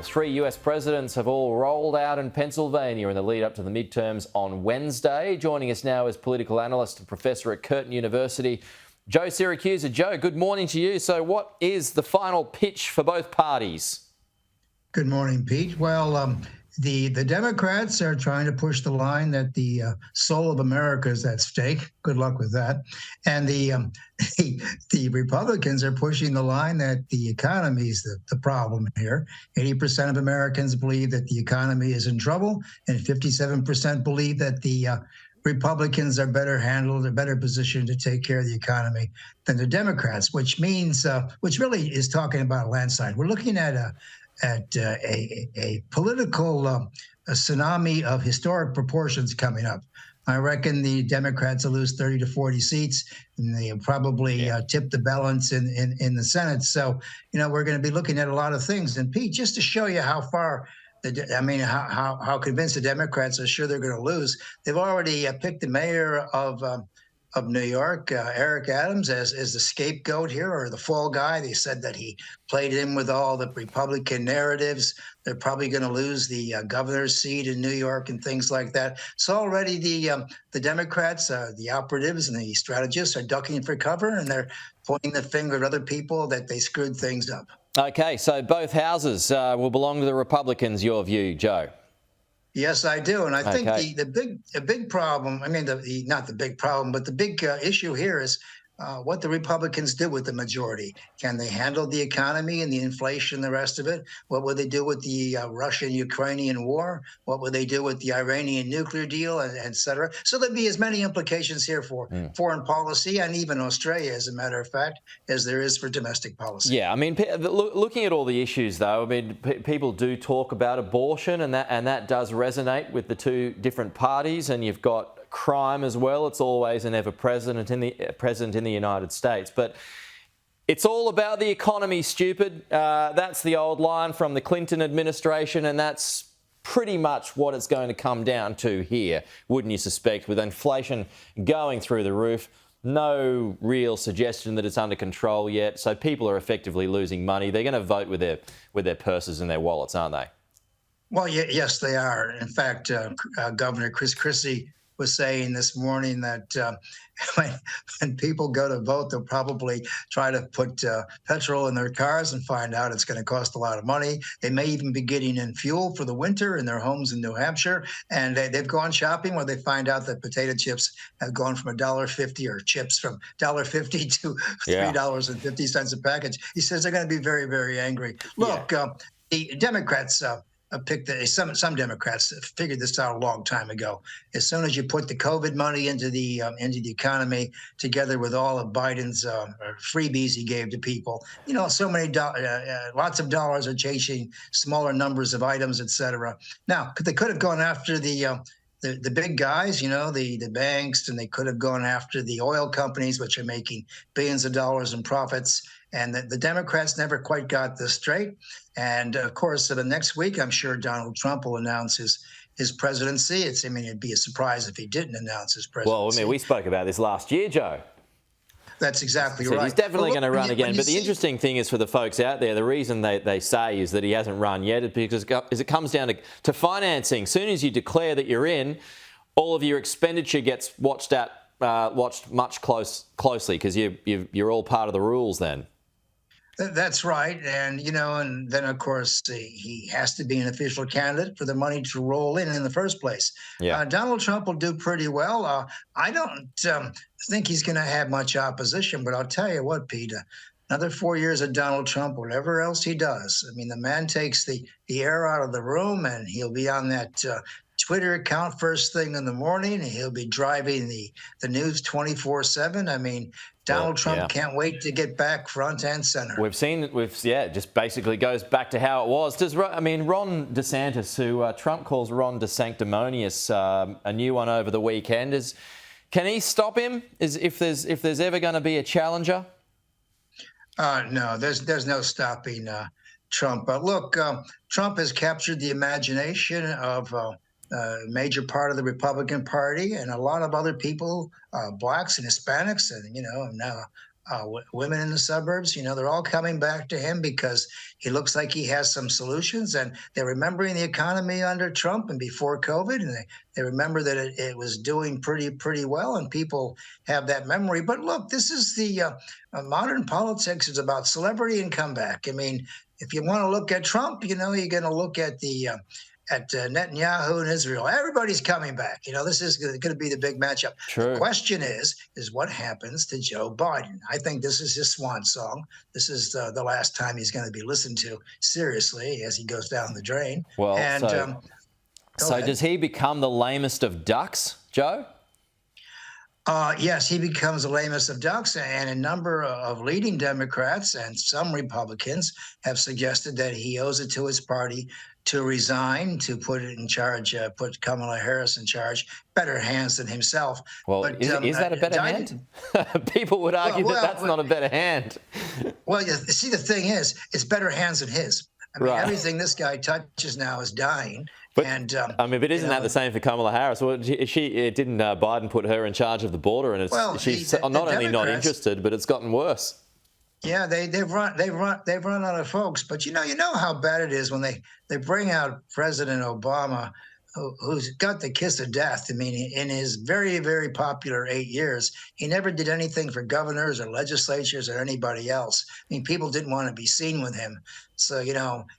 Three US presidents have all rolled out in Pennsylvania in the lead up to the midterms on Wednesday. Joining us now is political analyst and professor at Curtin University, Joe Siracusa. Joe, good morning to you. So what is the final pitch for both parties? Good morning, Pete. Well, the Democrats are trying to push the line that the soul of America is at stake. Good luck with that. And the Republicans are pushing the line that the economy is the problem here. 80% of Americans believe that the economy is in trouble, and 57% believe that the Republicans are better handled, are better positioned to take care of the economy than the Democrats, which means, which really is talking about a landslide. We're looking at a political a tsunami of historic proportions coming up. I reckon the Democrats will lose 30 to 40 seats, and they'll probably tip the balance in the Senate. So, we're going to be looking at a lot of things. And Pete, just to show you how far, how convinced the Democrats are sure they're going to lose, they've already picked the mayor of New York, Eric Adams, as the scapegoat here, or the fall guy. They said that he played in with all the Republican narratives. They're probably going to lose the governor's seat in New York and things like that. So already the Democrats, the operatives and the strategists are ducking for cover, and they're pointing the finger at other people that they screwed things up. Okay, so both houses will belong to the Republicans, your view, Joe? Yes, I do, and I think the big problem. I mean, not the big problem, but the big issue here is what the Republicans do with the majority. Can they handle the economy and the inflation and the rest of it? What will they do with the Russian-Ukrainian war? What will they do with the Iranian nuclear deal, et cetera? So there'll be as many implications here for foreign policy and even Australia, as a matter of fact, as there is for domestic policy. Yeah, I mean, looking at all the issues, though, I mean, people do talk about abortion, and that does resonate with the two different parties, and you've got crime as well. It's always and ever present in the United States. But it's all about the economy, stupid. That's the old line from the Clinton administration, and that's pretty much what it's going to come down to here, wouldn't you suspect, with inflation going through the roof. No real suggestion that it's under control yet. So people are effectively losing money. They're going to vote with their purses and their wallets, aren't they? Well, yes, they are. In fact, Governor Chris Christie was saying this morning that when people go to vote, they'll probably try to put petrol in their cars and find out it's going to cost a lot of money. They may even be getting in fuel for the winter in their homes in New Hampshire. And they've gone shopping where they find out that potato chips have gone from $1.50, or chips from $1.50 to $3.50 a package. He says they're going to be very, very angry. Look, the Democrats some Democrats figured this out a long time ago. As soon as you put the COVID money into the economy, together with all of Biden's freebies he gave to people, so many lots of dollars are chasing smaller numbers of items, et cetera. Now, they could have gone after the big guys, the banks, and they could have gone after the oil companies, which are making billions of dollars in profits. And the Democrats never quite got this straight. And of course, the next week, I'm sure Donald Trump will announce his presidency. It'd be a surprise if he didn't announce his presidency. Well, I mean, we spoke about this last year, Joe. That's exactly right. He's definitely going to run again. But the interesting thing is, for the folks out there, the reason they say is that he hasn't run yet is because it comes down to financing. As soon as you declare that you're in, all of your expenditure gets watched much closely, because you're all part of the rules then. That's right. And, and then, of course, he has to be an official candidate for the money to roll in the first place. Yeah. Donald Trump will do pretty well. I don't think he's going to have much opposition, but I'll tell you what, Pete, another 4 years of Donald Trump, whatever else he does, I mean, the man takes the air out of the room, and he'll be on that Twitter account first thing in the morning, and he'll be driving the news 24/7. I mean, Donald Trump can't wait to get back front and center. It just basically goes back to how it was. Ron DeSantis, who Trump calls Ron DeSanctimonious, a new one over the weekend, can he stop him? If there's ever going to be a challenger? No, there's no stopping Trump. But look, Trump has captured the imagination of major part of the Republican Party and a lot of other people, blacks and Hispanics, and now women in the suburbs. They're all coming back to him because he looks like he has some solutions, and they're remembering the economy under Trump and before COVID, and they remember that it was doing pretty well, and people have that memory. But look, this is the modern politics is about celebrity and comeback. I mean, if you want to look at Trump, you're going to look at the Netanyahu and Israel. Everybody's coming back. This is going to be the big matchup. True. The question is what happens to Joe Biden? I think this is his swan song. This is the last time he's going to be listened to seriously as he goes down the drain. Well, and so does he become the lamest of ducks, Joe? Yes, he becomes the lamest of ducks, and a number of leading Democrats and some Republicans have suggested that he owes it to his party to resign, to put it in charge, put Kamala Harris in charge. Better hands than himself. Well, but, is that a better hand? People would argue that's not a better hand. Well, you see, the thing is, it's better hands than his. I mean, everything this guy touches now is dying. But, and but isn't that the same for Kamala Harris? Well, didn't Biden put her in charge of the border, and she's not only not interested, but it's gotten worse. Yeah, they've run out of folks. But you know how bad it is when they bring out President Obama, who's got the kiss of death. I mean, in his very, very popular 8 years, he never did anything for governors or legislatures or anybody else. I mean, people didn't want to be seen with him. So,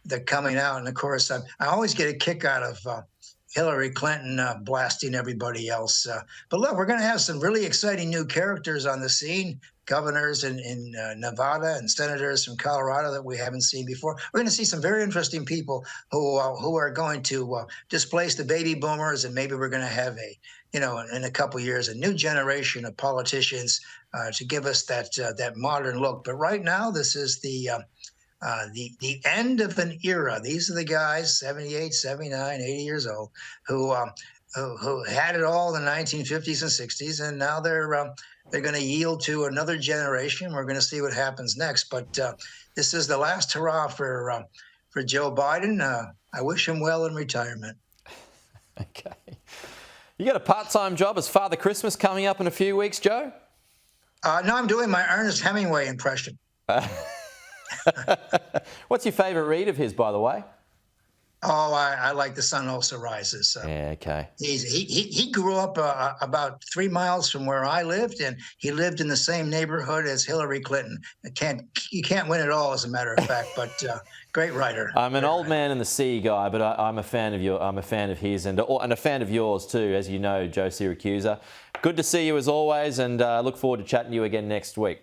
they're coming out. And of course, I always get a kick out of Hillary Clinton blasting everybody else. But look, we're going to have some really exciting new characters on the scene. Governors in Nevada and senators from Colorado that we haven't seen before. We're going to see some very interesting people who are going to displace the baby boomers, and maybe we're going to have in a couple of years, a new generation of politicians to give us that modern look. But right now, this is the end of an era. These are the guys, 78, 79, 80 years old, who had it all in the 1950s and 60s, and now they're going to yield to another generation. We're going to see what happens next. But this is the last hurrah for Joe Biden. I wish him well in retirement. Okay. You got a part-time job as Father Christmas coming up in a few weeks, Joe? No, I'm doing my Ernest Hemingway impression. What's your favourite read of his, by the way? Oh, I like The Sun Also Rises. Yeah, okay. He grew up about 3 miles from where I lived, and he lived in the same neighborhood as Hillary Clinton. You can't win it all, as a matter of fact, but great writer. I'm an old man in the sea guy, but I'm a fan of I'm a fan of his, and a fan of yours too, as you know, Joe Siracusa. Good to see you as always, and look forward to chatting to you again next week.